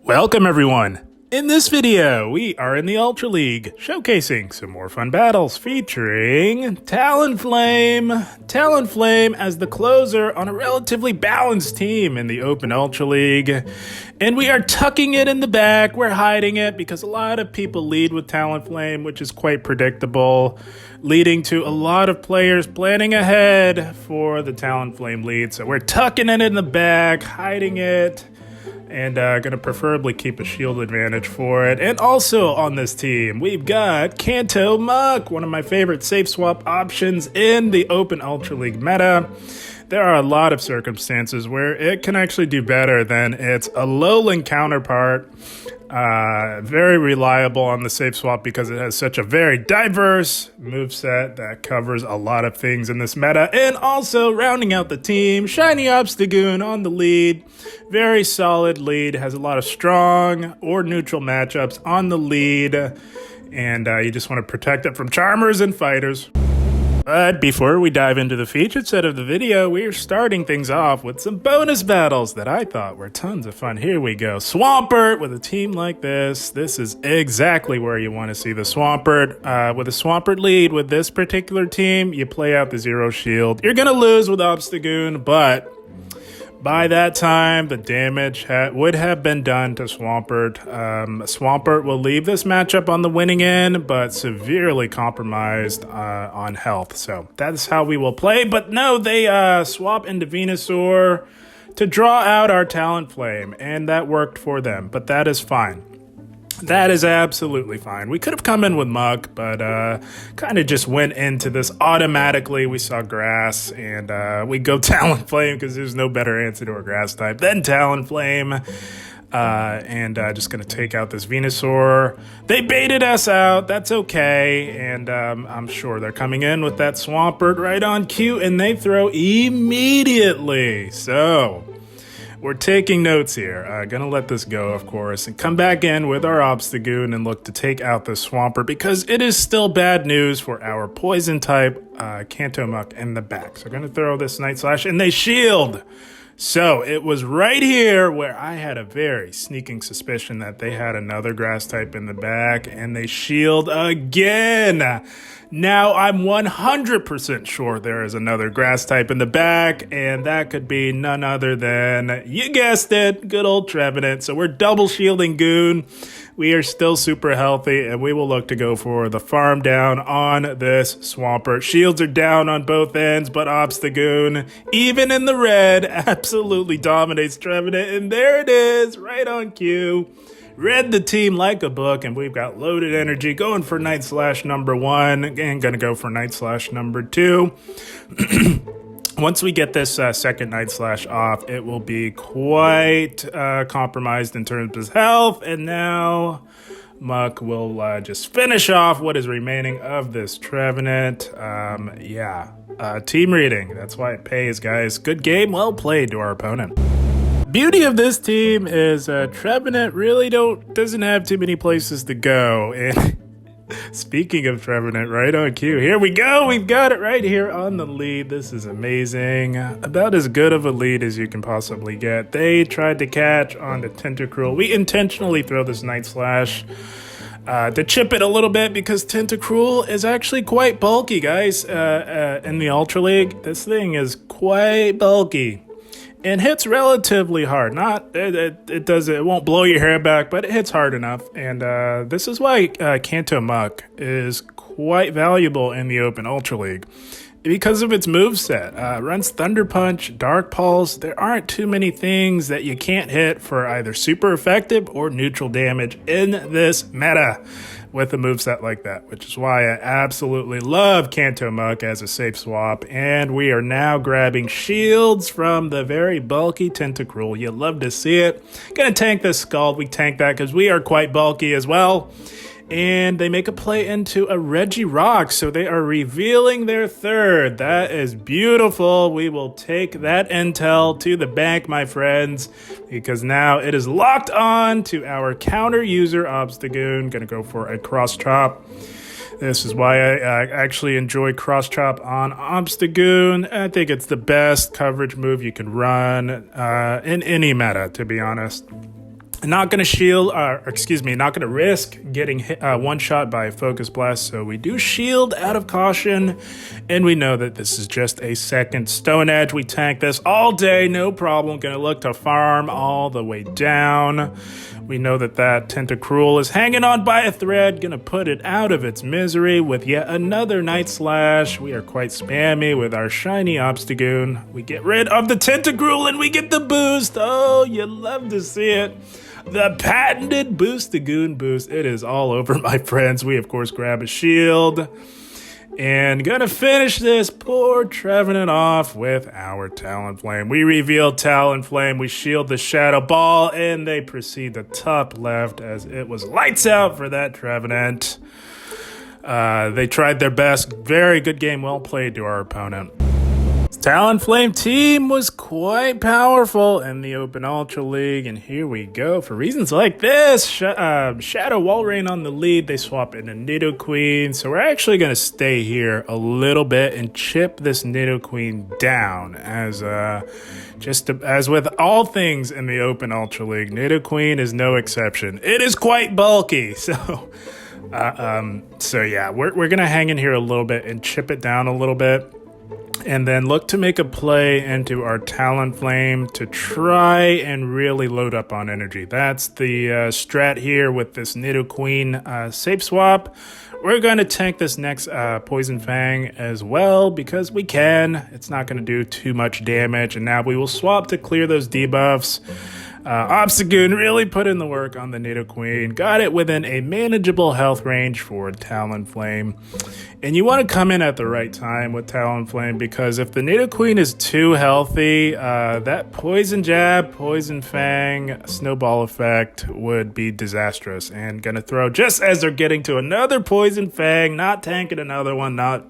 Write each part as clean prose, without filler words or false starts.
Welcome everyone! In this video, we are in the Ultra League, showcasing some more fun battles featuring Talonflame. Talonflame as the closer on a relatively balanced team in the Open Ultra League. And we are tucking it in the back, we're hiding it because a lot of people lead with Talonflame, which is quite predictable, leading to a lot of players planning ahead for the Talonflame lead. So we're tucking it in the back, hiding it, and gonna preferably keep a shield advantage for it. And also on this team, we've got Alolan Muk, one of my favorite safe swap options in the Open Ultra League meta. There are a lot of circumstances where it can actually do better than its Alolan counterpart. Very reliable on the safe swap because it has such a very diverse moveset that covers a lot of things in this meta. And also rounding out the team, Shiny Obstagoon on the lead. Very solid lead, has a lot of strong or neutral matchups on the lead. And you just want to protect it from Charmers and Fighters. But before we dive into the featured set of the video, we're starting things off with some bonus battles that I thought were tons of fun. Here we go. Swampert with a team like this. This is exactly where you want to see the Swampert. With a Swampert lead with this particular team, you play out the zero shield. You're going to lose with Obstagoon, but by that time, the damage would have been done to Swampert. Swampert will leave this matchup on the winning end, but severely compromised on health. So that's how we will play. But no, they swap into Venusaur to draw out our Talonflame, and that worked for them. But that is fine. That is absolutely fine. We could have come in with Muk, but kind of just went into this automatically. We saw Grass, and we go Talonflame because there's no better answer to a Grass type than Talonflame. And just going to take out this Venusaur. They baited us out. That's okay. And I'm sure they're coming in with that Swampert right on cue, and they throw immediately. So we're taking notes here. Gonna let this go, of course, and come back in with our Obstagoon and look to take out the Swampert because it is still bad news for our poison type Alolan Muk in the back. So gonna throw this Night Slash and they shield. So it was right here where I had a very sneaking suspicion that they had another grass type in the back, and they shield again. Now I'm 100% sure there is another grass type in the back, and that could be none other than, you guessed it, good old Trevenant. So we're double shielding Goon. We are still super healthy, and we will look to go for the farm down on this Swampert. Shields are down on both ends, but Obstagoon, even in the red, absolutely dominates Trevenant, and there it is, right on cue. Read the team like a book, and we've got loaded energy going for Night Slash number 1, and gonna go for Night Slash number 2. Once we get this second Night Slash off, it will be quite compromised in terms of his health, and now Muk will just finish off what is remaining of this Trevenant. Team reading, that's why it pays, guys. Good game, well played to our opponent. Beauty of this team is Trevenant really doesn't have too many places to go. And speaking of Trevenant, right on cue, here we go. We've got it right here on the lead. This is amazing. About as good of a lead as you can possibly get. They tried to catch on the Tentacruel. We intentionally throw this Night Slash to chip it a little bit because Tentacruel is actually quite bulky, guys. In the Ultra League, this thing is quite bulky. And hits relatively hard. It won't blow your hair back, but it hits hard enough. And this is why Alolan Muk is quite valuable in the Open Ultra League. Because of its moveset. Runs Thunder Punch, Dark Pulse. There aren't too many things that you can't hit for either super effective or neutral damage in this meta with a moveset like that, which is why I absolutely love Alolan Muk as a safe swap. And we are now grabbing shields from the very bulky Tentacruel. You love to see it. Gonna tank this Scald. We tank that because we are quite bulky as well. And they make a play into a Regirock, so they are revealing their third. That is beautiful. We will take that intel to the bank, my friends, because now it is locked on to our counter user Obstagoon. Gonna go for a cross chop. This is why I actually enjoy cross chop on Obstagoon. I think it's the best coverage move you can run in any meta, to be honest. Not going to not going to risk getting hit, one shot by a Focus Blast, so we do shield out of caution, and we know that this is just a second Stone Edge. We tank this all day, no problem. Going to look to farm all the way down. We know that Tentacruel is hanging on by a thread, going to put it out of its misery with yet another Night Slash. We are quite spammy with our shiny Obstagoon. We get rid of the Tentacruel and we get the boost. Oh, you love to see it. The patented Boostagoon boost. It is all over, my friends. We, of course, grab a shield. And gonna finish this poor Trevenant off with our Talonflame. We reveal Talonflame, we shield the Shadow Ball, and they proceed to top left as it was lights out for that Trevenant. They tried their best. Very good game, well played to our opponent. Talonflame team was quite powerful in the Open Ultra League, and here we go. For reasons like this, Shadow Walrein on the lead, they swap into Nidoqueen, so we're actually going to stay here a little bit and chip this Nidoqueen down, as with all things in the Open Ultra League, Nidoqueen is no exception. It is quite bulky, so yeah, we're going to hang in here a little bit and chip it down a little bit. And then look to make a play into our Talonflame to try and really load up on energy. That's the strat here with this Nidoqueen safe swap. We're going to tank this next Poison Fang as well because we can. It's not going to do too much damage. And now we will swap to clear those debuffs. Obstagoon really put in the work on the Nidoqueen. Got it within a manageable health range for Talonflame. And you want to come in at the right time with Talonflame because if the Nidoqueen is too healthy, that Poison Jab, Poison Fang, Snowball effect would be disastrous. And gonna throw just as they're getting to another Poison Fang, not tanking another one, not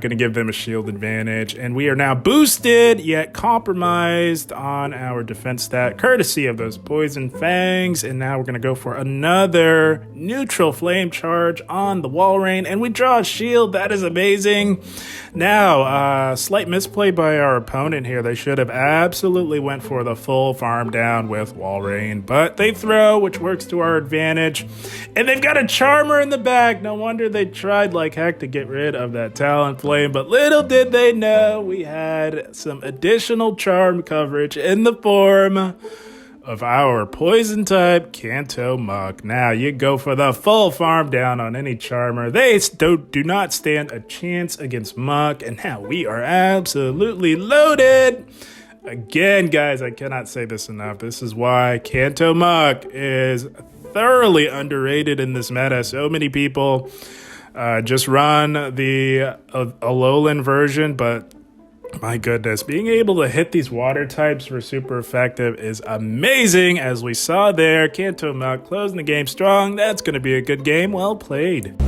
going to give them a shield advantage. And we are now boosted, yet compromised on our defense stat, courtesy of those Poison Fangs. And now we're going to go for another neutral Flame Charge on the Walrein. And we draw a shield. That is amazing. Now, slight misplay by our opponent here. They should have absolutely went for the full farm down with Walrein. But they throw, which works to our advantage. And they've got a Charmer in the back. No wonder they tried like heck to get rid of that Talonflame, but little did they know we had some additional charm coverage in the form of our poison type Kanto Muk. Now you go for the full farm down on any Charmer. They do not stand a chance against Muk, and now we are absolutely loaded. Again, guys, I cannot say this enough. This is why Kanto Muk is thoroughly underrated in this meta. So many people just run the Alolan version, but my goodness, being able to hit these water types for super effective is amazing. As we saw there, Kanto Muk closing the game strong. That's going to be a good game. Well played.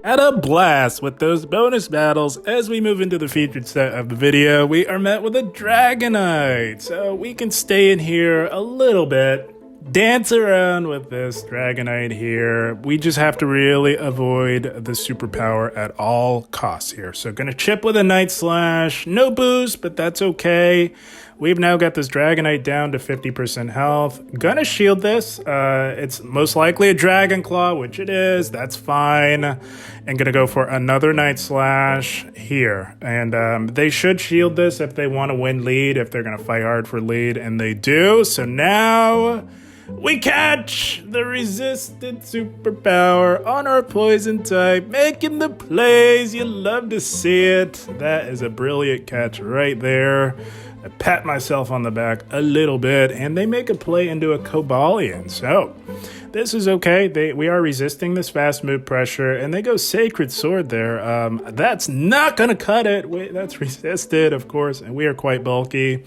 At a blast with those bonus battles. As we move into the featured set of the video, we are met with a Dragonite. So we can stay in here a little bit, dance around with this Dragonite here. We just have to really avoid the superpower at all costs here. So gonna chip with a Night Slash. No boost, but that's okay. We've now got this Dragonite down to 50% health. Gonna shield this. It's most likely a Dragon Claw, which it is. That's fine. And gonna go for another Night Slash here. And they should shield this if they want to win lead, if they're gonna fight hard for lead, and they do. So now we catch the resistant superpower on our poison type, making the plays. You love to see it. That is a brilliant catch right there. I pat myself on the back a little bit, and they make a play into a Cobalion. So this is okay. We are resisting this fast move pressure, and they go Sacred Sword there. That's not going to cut it. That's resisted, of course, and we are quite bulky.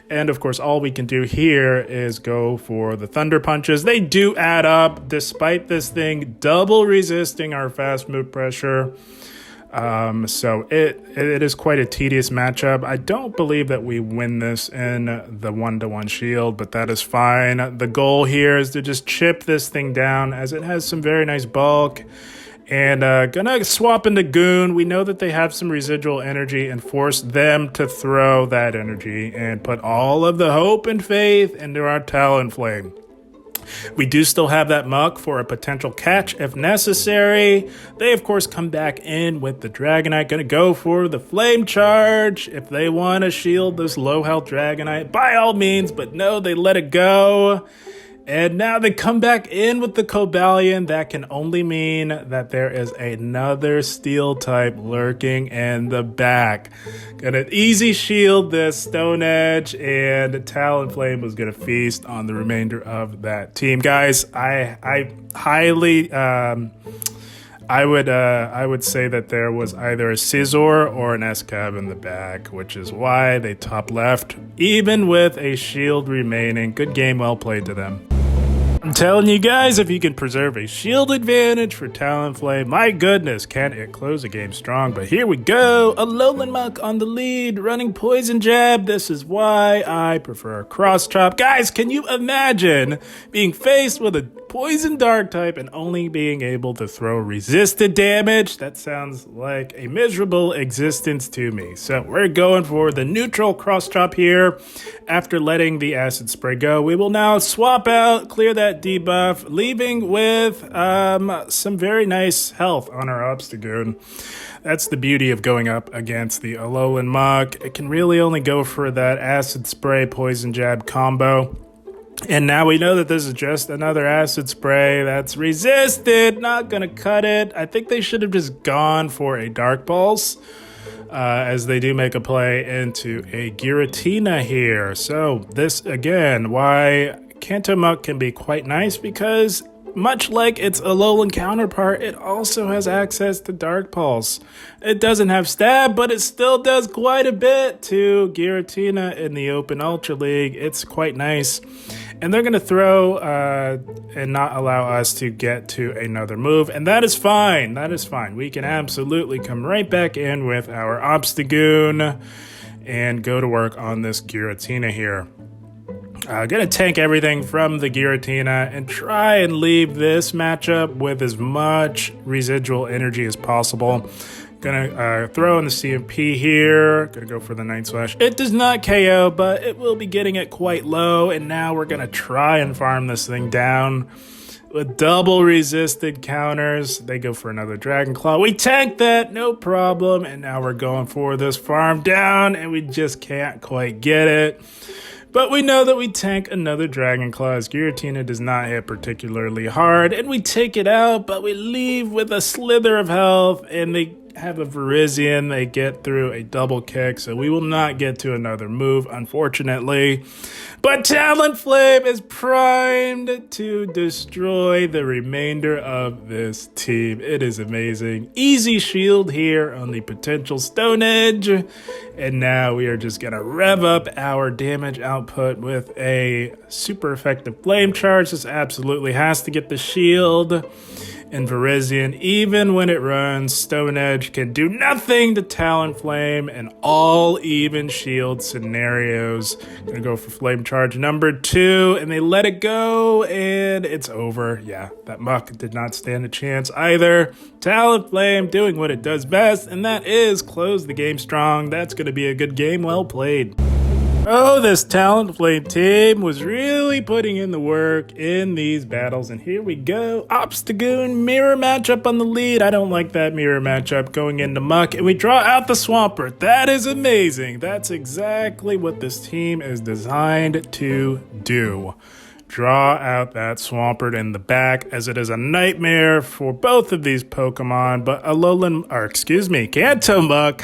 And, of course, all we can do here is go for the Thunder Punches. They do add up, despite this thing double resisting our fast move pressure. So it is quite a tedious matchup. I don't believe that we win this in the 1-to-1 shield, but that is fine. The goal here is to just chip this thing down as it has some very nice bulk. And gonna swap into Goon. We know that they have some residual energy and force them to throw that energy and put all of the hope and faith into our Talonflame. We do still have that Muk for a potential catch if necessary. They, of course, come back in with the Dragonite. Gonna go for the Flame Charge. If they want to shield this low health Dragonite, by all means, but no, they let it go. And now they come back in with the Cobalion. That can only mean that there is another Steel type lurking in the back. Gonna easy shield this Stone Edge, and Talonflame was gonna feast on the remainder of that team. Guys, I highly I would say that there was either a Scizor or an S-Cab in the back, which is why they top left, even with a shield remaining. Good game, well played to them. I'm telling you guys, if you can preserve a shield advantage for Talonflame, my goodness, can it close a game strong. But here we go, Alolan Muk on the lead, running Poison Jab. This is why I prefer Cross Chop. Guys, can you imagine being faced with a Poison Dark type and only being able to throw resisted damage? That sounds like a miserable existence to me. So we're going for the neutral Cross Chop here. After letting the Acid Spray go, we will now swap out, clear that debuff, leaving with some very nice health on our Obstagoon. That's the beauty of going up against the Alolan Muk. It can really only go for that Acid Spray Poison Jab combo. And now we know that this is just another Acid Spray that's resisted. Not gonna cut it. I think they should have just gone for a Dark Pulse, as they do make a play into a Giratina here. So this, again, why Kanto Muk can be quite nice, because much like its Alolan counterpart, it also has access to Dark Pulse. It doesn't have Stab, but it still does quite a bit to Giratina in the Open Ultra League. It's quite nice. And they're going to throw and not allow us to get to another move. And that is fine. That is fine. We can absolutely come right back in with our Obstagoon and go to work on this Giratina here. Gonna tank everything from the Giratina and try and leave this matchup with as much residual energy as possible. Gonna throw in the CMP here. Gonna go for the Night Slash. It does not KO, but it will be getting it quite low. And now we're gonna try and farm this thing down with double resisted counters. They go for another Dragon Claw. We tank that, no problem. And now we're going for this farm down, and we just can't quite get it. But we know that we tank another Dragon Claw, as Giratina does not hit particularly hard, and we take it out, but we leave with a slither of health, and they have a Virizion. They get through a double kick, so we will not get to another move, unfortunately. But Talonflame is primed to destroy the remainder of this team. It is amazing. Easy shield here on the potential Stone Edge. And now we are just going to rev up our damage output with a super effective Flame Charge. This absolutely has to get the shield. And Virizion, even when it runs, Stone Edge can do nothing to Talonflame in all even shield scenarios. Gonna go for Flame Charge number 2, and they let it go, and it's over. Yeah, that Muk did not stand a chance either. Talonflame doing what it does best, and that is close the game strong. That's gonna be a good game, well played. Oh, this Talonflame team was really putting in the work in these battles, and here we go. Obstagoon mirror matchup on the lead. I don't like that mirror matchup going into Muk, and we draw out the Swampert. That is amazing. That's exactly what this team is designed to do. Draw out that Swampert in the back, as it is a nightmare for both of these Pokemon, but Kanto Muk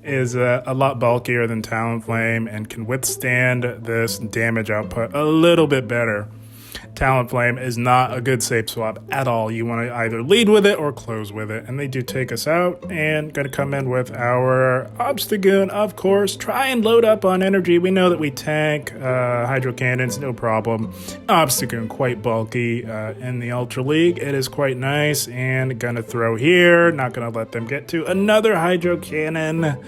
is a lot bulkier than Talonflame and can withstand this damage output a little bit better. Talonflame is not a good safe swap at all. You want to either lead with it or close with it, and they do take us out. And going to come in with our Obstagoon, of course. Try and load up on energy. We know that we tank Hydro Cannons, no problem. Obstagoon quite bulky in the Ultra League. It is quite nice, and going to throw here. Not going to let them get to another Hydro Cannon.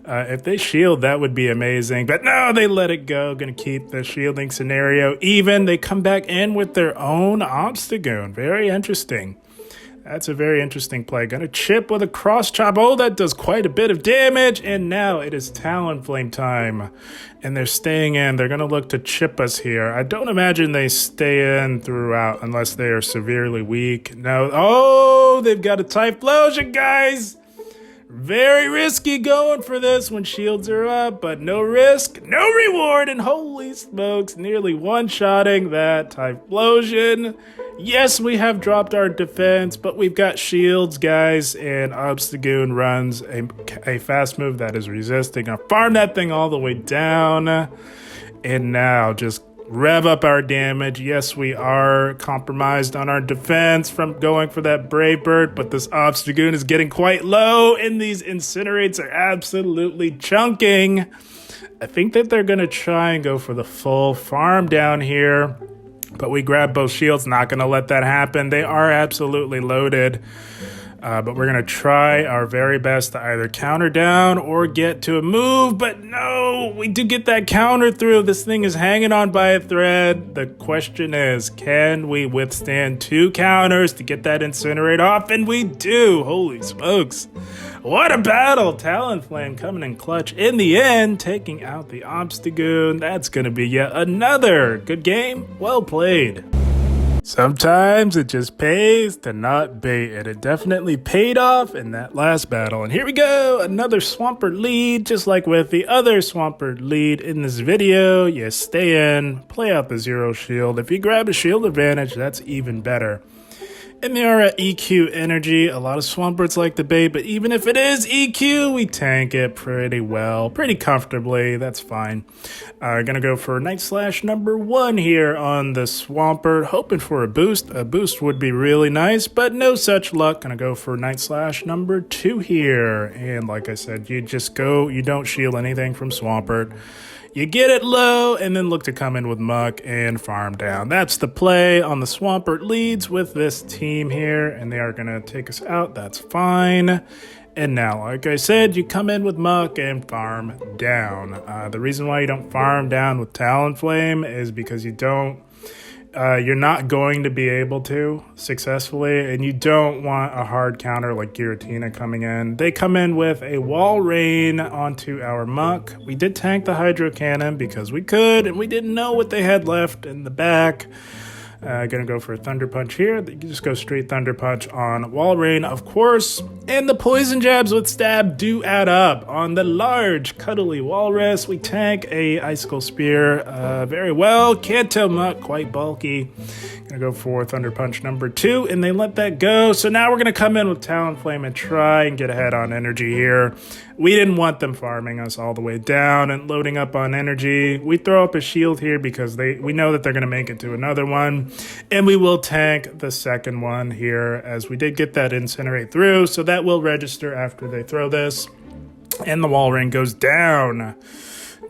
If they shield, that would be amazing. But no, they let it go. Going to keep the shielding scenario even. They come back in with their own Obstagoon. Very interesting. That's a very interesting play. Gonna chip with a cross chop. Oh, that does quite a bit of damage. And now it is Talonflame time. And they're staying in. They're gonna look to chip us here. I don't imagine they stay in throughout unless they are severely weak. No. Oh, they've got a Typhlosion, guys. Very risky going for this when shields are up, but no risk, no reward, and holy smokes, nearly one-shotting that Typhlosion. Yes, we have dropped our defense, but we've got shields, guys, and Obstagoon runs a fast move that is resisting. I'll farm that thing all the way down, and now just rev up our damage. Yes, we are compromised on our defense from going for that Brave Bird, but this Obstagoon is getting quite low, and these Incinerates are absolutely chunking. I think that they're going to try and go for the full farm down here, but we grab both shields. Not going to let that happen. They are absolutely loaded. But we're going to try our very best to either counter down or get to a move. But no, we do get that counter through. This thing is hanging on by a thread. The question is, can we withstand 2 counters to get that Incinerate off? And we do. Holy smokes. What a battle. Talonflame coming in clutch in the end, taking out the Obstagoon. That's going to be yet another good game. Well played. Sometimes it just pays to not bait, and it definitely paid off in that last battle. And here we go, another Swampert lead, just like with the other Swampert lead in this video. You stay in, play out the 0 shield. If you grab a shield advantage, that's even better. And they are at EQ energy. A lot of Swamperts like to bait, but even if it is EQ, we tank it pretty well, pretty comfortably. That's fine. Gonna go for Night Slash number 1 here on the Swampert, hoping for a boost. A boost would be really nice, but no such luck. Gonna go for Night Slash number 2 here. And like I said, you just go, you don't shield anything from Swampert. You get it low, and then look to come in with Muk and farm down. That's the play on the Swampert leads with this team here, and they are going to take us out. That's fine. And now, like I said, you come in with Muk and farm down. The reason why you don't farm down with Talonflame is because you don't... you're not going to be able to successfully, and you don't want a hard counter like Giratina coming in. They come in with a Walrein onto our Muk. We did tank the Hydro Cannon because we could, and we didn't know what they had left in the back. Gonna go for a Thunder Punch here. You just go straight Thunder Punch on Walrein, of course. And the Poison Jabs with Stab do add up. On the large, cuddly Walrus, we tank a Icicle Spear very well. Kanto Muk, quite bulky. Gonna go for Thunder Punch number 2, and they let that go. So now we're gonna come in with Talonflame and try and get ahead on energy here. We didn't want them farming us all the way down and loading up on energy. We throw up a shield here because we know that they're going to make it to another one. And we will tank the second one here as we did get that Incinerate through. So that will register after they throw this. And the Walrein goes down.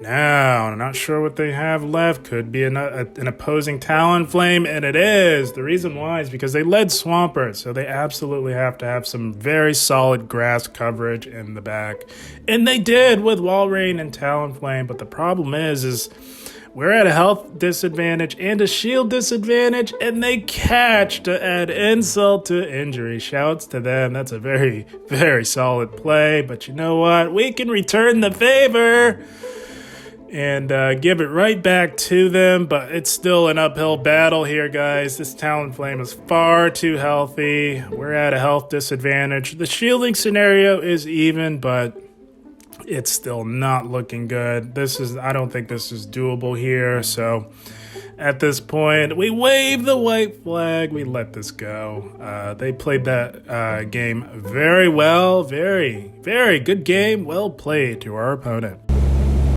Now, I'm not sure what they have left. Could be an opposing Talonflame, and it is. The reason why is because they led Swampert, so they absolutely have to have some very solid grass coverage in the back. And they did with Walrein and Talonflame, but the problem is we're at a health disadvantage and a shield disadvantage, and they catch to add insult to injury. Shouts to them. That's a very, very solid play, but you know what? We can return the favor and give it right back to them, but it's still an uphill battle here, guys. This Talonflame is far too healthy. We're at a health disadvantage. The shielding scenario is even, but it's still not looking good. I don't think this is doable here, so at this point, we wave the white flag. We let this go. They played that game very well. Very, very good game. Well played to our opponent.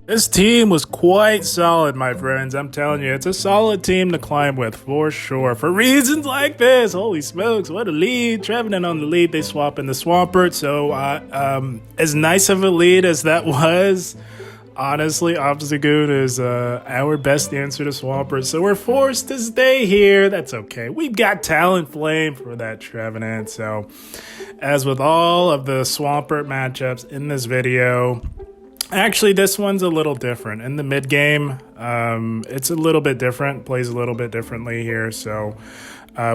This team was quite solid, my friends. I'm telling you, it's a solid team to climb with for sure. For reasons like this, holy smokes, what a lead. Trevenant on the lead, they swap in the Swampert. So as nice of a lead as that was, honestly, Obstagoon is our best answer to Swampert. So we're forced to stay here. That's okay. We've got Talonflame for that Trevenant. So as with all of the Swampert matchups in this video, actually, this one's a little different. In the mid-game, It's a little bit different, plays a little bit differently here. So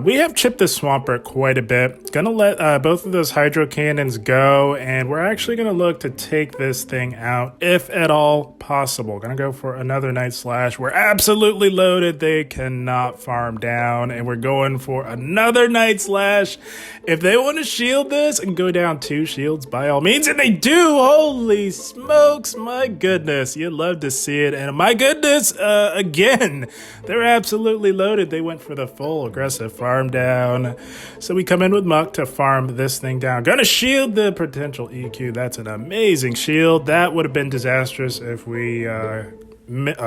we have chipped the Swampert quite a bit. Gonna let both of those Hydro Cannons go, and we're actually gonna look to take this thing out, if at all possible. Gonna go for another Night Slash. We're absolutely loaded. They cannot farm down, and we're going for another Night Slash. If they want to shield this and go down 2 shields, by all means, and they do. Holy smokes, my goodness. You'd love to see it, and my goodness, again, they're absolutely loaded. They went for the full aggressive farm down. So we come in with Muk to farm this thing down. Gonna shield the potential EQ. That's an amazing shield. That would have been disastrous if we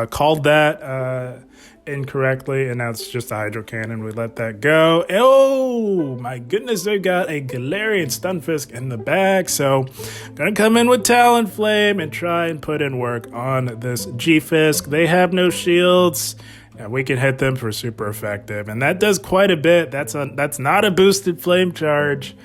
called that incorrectly, and now it's just a Hydro Cannon. We let that go. Oh my goodness, they've got a Galarian Stunfisk in the back. So gonna come in with Talonflame and try and put in work on this G-Fisk. They have no shields. And we can hit them for super effective. And that does quite a bit. That's not a boosted flame charge.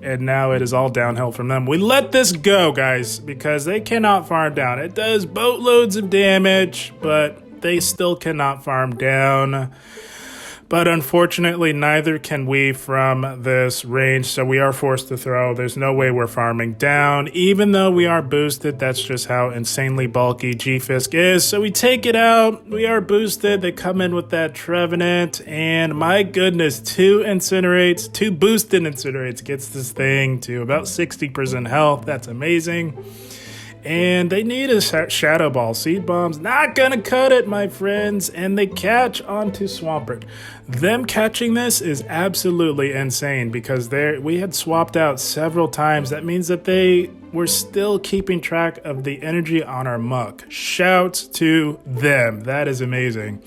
And now it is all downhill from them. We let this go, guys, because they cannot farm down. It does boatloads of damage, but they still cannot farm down. But unfortunately, neither can we from this range, so we are forced to throw. There's no way we're farming down. Even though we are boosted, that's just how insanely bulky G-Fisk is. So we take it out. We are boosted. They come in with that Trevenant, and my goodness, 2 boosted Incinerates gets this thing to about 60% health. That's amazing. And they need a Shadow Ball. Seed Bomb's not gonna cut it, my friends. And they catch onto Swampert. Them catching this is absolutely insane because we had swapped out several times. That means that they were still keeping track of the energy on our Muk. Shouts to them. That is amazing.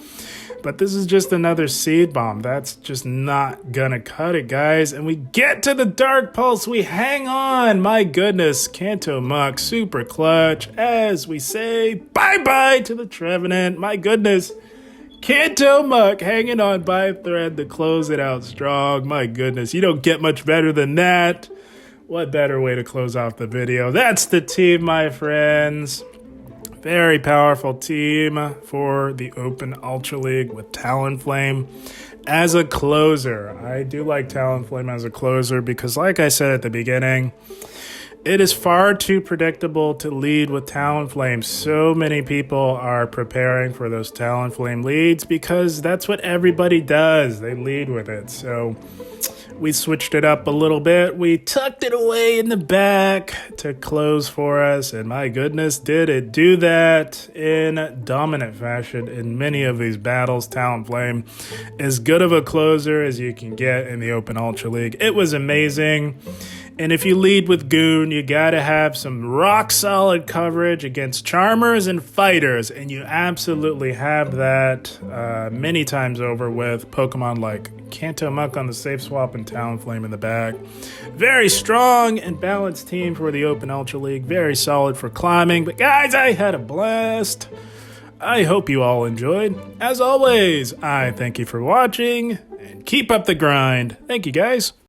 But this is just another Seed Bomb. That's just not gonna cut it, guys. And we get to the Dark Pulse. We hang on. My goodness. Kanto Muk, super clutch. As we say bye-bye to the Trevenant. My goodness. Kanto Muk hanging on by a thread to close it out strong. My goodness. You don't get much better than that. What better way to close off the video? That's the team, my friends. Very powerful team for the Open Ultra League with Talonflame as a closer. I do like Talonflame as a closer because, like I said at the beginning, it is far too predictable to lead with Talonflame. So many people are preparing for those Talonflame leads because that's what everybody does. They lead with it. So we switched it up a little bit. We tucked it away in the back to close for us. And my goodness, did it do that in dominant fashion in many of these battles. Talonflame, as good of a closer as you can get in the Open Ultra League. It was amazing. And if you lead with Goon, you gotta have some rock-solid coverage against Charmers and Fighters, and you absolutely have that many times over with Pokemon like Kanto Muk on the safe swap and Talonflame in the back. Very strong and balanced team for the Open Ultra League. Very solid for climbing. But guys, I had a blast. I hope you all enjoyed. As always, I thank you for watching, and keep up the grind. Thank you, guys.